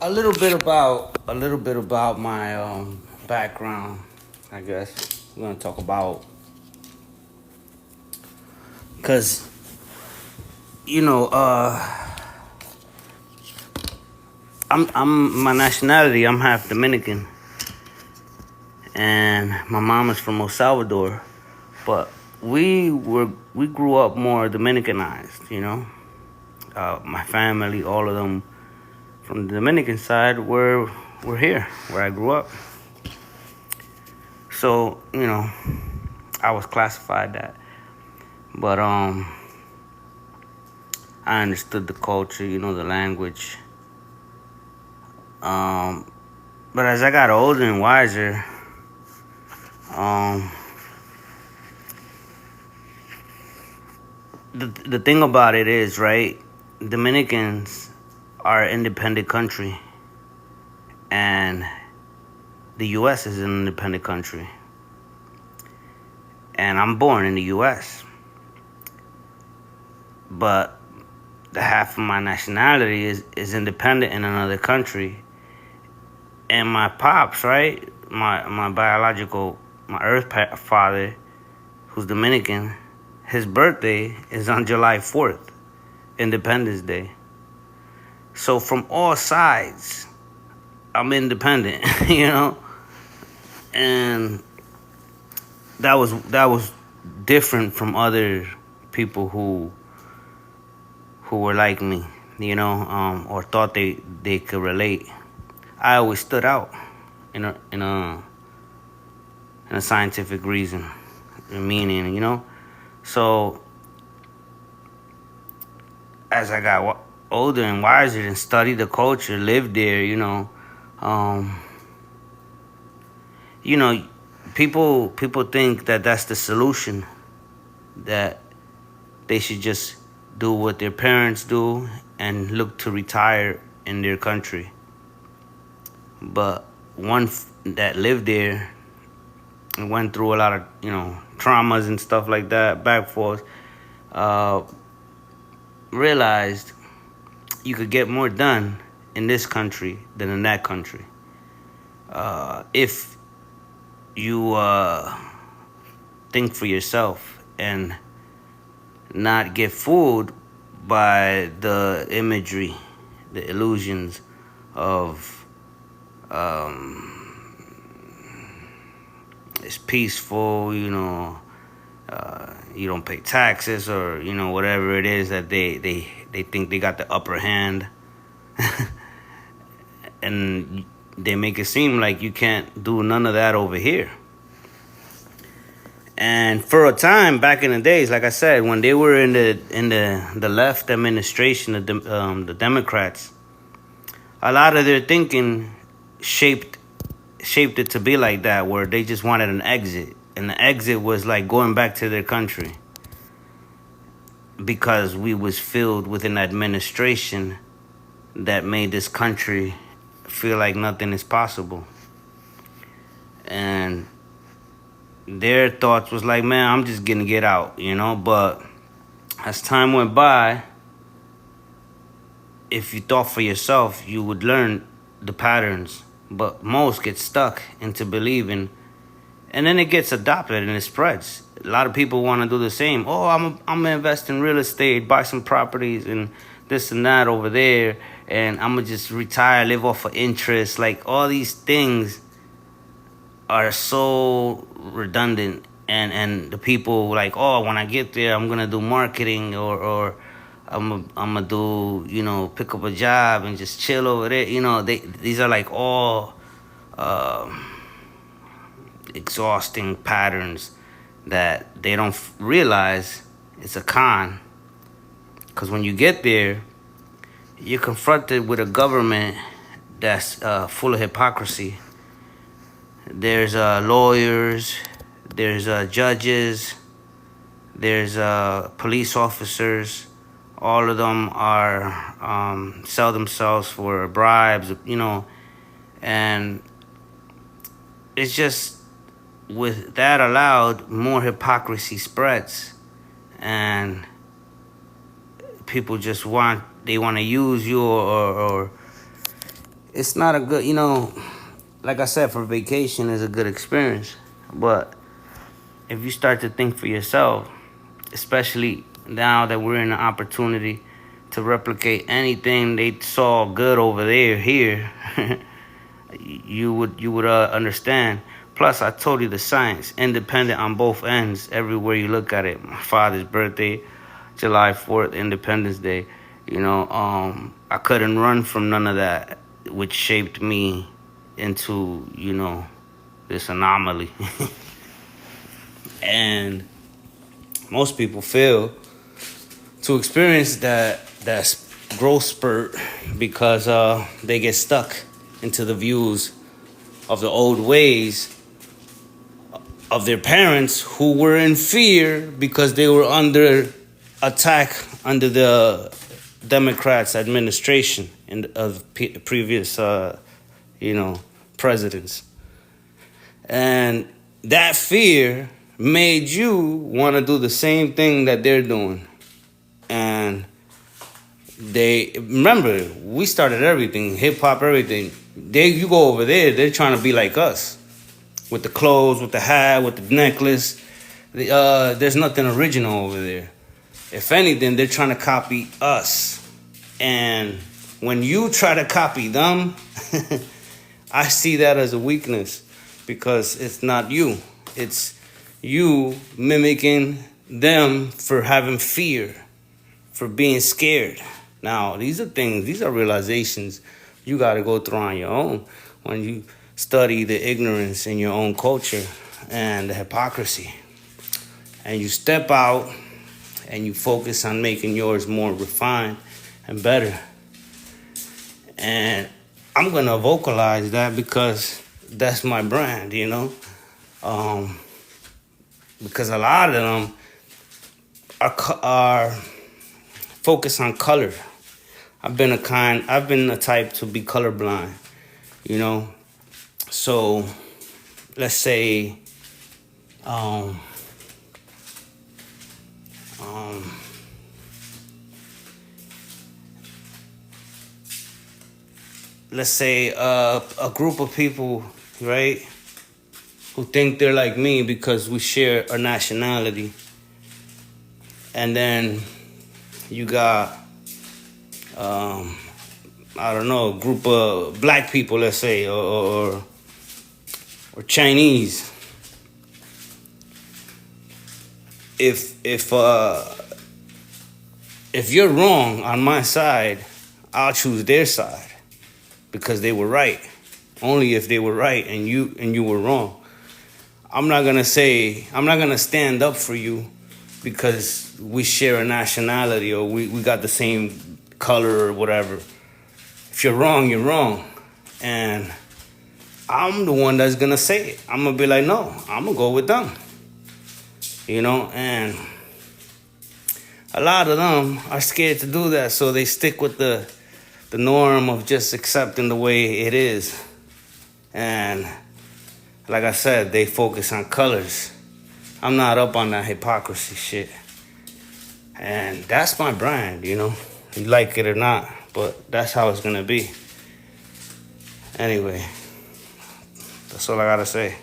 a little bit about my background. I guess we're gonna talk about because you know I'm my nationality. I'm half Dominican, and my mom is from El Salvador, but we grew up more Dominicanized. My family, all of them from the Dominican side, were here where I grew up. So I was classified that. But I understood the culture, the language. Um, but as I got older and wiser, um, the thing about it is, right, Dominicans are an independent country, and the U.S. is an independent country. And I'm born in the U.S., but the half of my nationality is independent in another country. And my pops, right, my biological, my father, who's Dominican, his birthday is on July 4th, Independence Day. So from all sides, I'm independent, and that was different from other people who were like me, or thought they could relate. I always stood out in a scientific reason, meaning, So as I got older and wiser and studied the culture, lived there, um, you know, people think that that's the solution, that they should just do what their parents do and look to retire in their country. But one that lived there and went through a lot of traumas and stuff like that, back forth, uh, realized you could get more done in this country than in that country. If you think for yourself and not get fooled by the imagery, the illusions of it's peaceful, you don't pay taxes, or whatever it is that they think they got the upper hand. And they make it seem like you can't do none of that over here. And for a time back in the days, like I said, when they were in the left administration, the Democrats, a lot of their thinking shaped it to be like that, where they just wanted an exit, and the exit was like going back to their country, because we was filled with an administration that made this country feel like nothing is possible. And their thoughts was like, man, I'm just gonna get out, But as time went by, if you thought for yourself, you would learn the patterns. But most get stuck into believing, and then it gets adopted and it spreads. A lot of people want to do the same. Oh, I'm gonna invest in real estate, buy some properties and this and that over there, and I'm gonna just retire, live off of interest. Like, all these things are so redundant, and the people like, oh, when I get there, I'm gonna do marketing, or I'm gonna do, pick up a job and just chill over there. These are like all exhausting patterns that they don't realize it's a con. Because when you get there, you're confronted with a government that's full of hypocrisy. There's lawyers, there's judges, there's police officers. All of them are sell themselves for bribes, and it's just, with that allowed, more hypocrisy spreads, and people just want to use you, or it's not a good, like I said, for vacation is a good experience. But if you start to think for yourself, especially now that we're in an opportunity to replicate anything they saw good over there here, you would understand. Plus, I told you the science, independent on both ends, everywhere you look at it. My father's birthday, July 4th, Independence Day. I couldn't run from none of that, which shaped me into, this anomaly. And most people fail to experience that growth spurt because they get stuck into the views of the old ways of their parents, who were in fear because they were under attack under the Democrats' administration and of previous, presidents. And that fear made you want to do the same thing that they're doing. And remember, we started everything, hip hop, everything. You go over there, they're trying to be like us, with the clothes, with the hat, with the necklace. There's nothing original over there. If anything, they're trying to copy us. And when you try to copy them, I see that as a weakness, because it's not you. It's you mimicking them for having fear, for being scared. Now, these are realizations you got to go through on your own when you study the ignorance in your own culture and the hypocrisy. And you step out and you focus on making yours more refined and better. And I'm going to vocalize that because that's my brand, because a lot of them are focused on color. I've been the type to be colorblind, So let's say a group of people, right, who think they're like me because we share a nationality. And then you got, I don't know, a group of black people, let's say, or Chinese. If you're wrong on my side, I'll choose their side because they were right. Only if they were right and you were wrong. I'm not gonna stand up for you because we share a nationality or we got the same color or whatever. If you're wrong, you're wrong. And I'm the one that's gonna say it. I'm gonna be like, no, I'm gonna go with them. And a lot of them are scared to do that, so they stick with the norm of just accepting the way it is. And like I said, they focus on colors. I'm not up on that hypocrisy shit. And that's my brand, You like it or not, but that's how it's gonna be. Anyway, that's all I gotta say.